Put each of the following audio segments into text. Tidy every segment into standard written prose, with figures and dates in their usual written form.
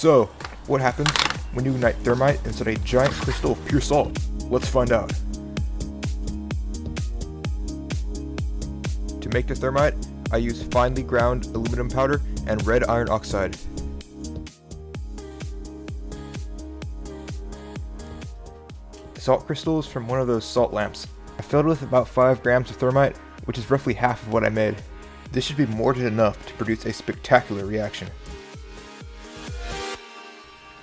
So, what happens when you ignite thermite inside a giant crystal of pure salt? Let's find out. To make the thermite, I use finely ground aluminum powder and red iron oxide. The salt crystal is from one of those salt lamps. I filled it with about 5 grams of thermite, which is roughly half of what I made. This should be more than enough to produce a spectacular reaction.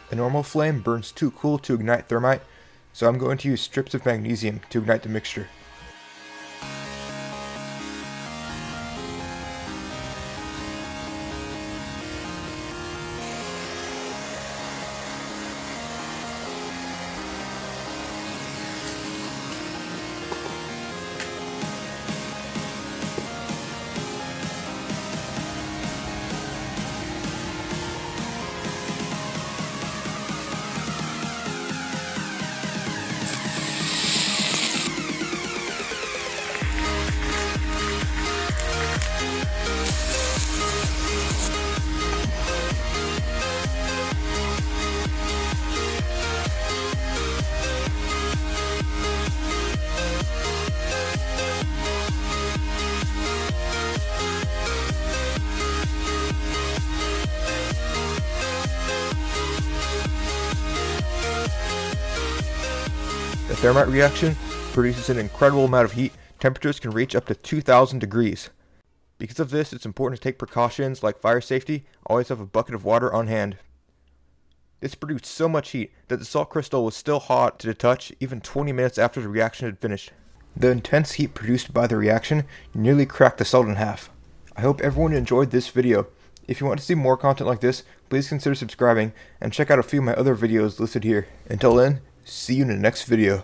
A normal flame burns too cool to ignite thermite, so I'm going to use strips of magnesium to ignite the mixture. The thermite reaction produces an incredible amount of heat. Temperatures can reach up to 2000 degrees. Because of this, it's important to take precautions like fire safety. Always have a bucket of water on hand. This produced so much heat that the salt crystal was still hot to the touch even 20 minutes after the reaction had finished. The intense heat produced by the reaction nearly cracked the salt in half. I hope everyone enjoyed this video. If you want to see more content like this, please consider subscribing and check out a few of my other videos listed here. Until then, see you in the next video.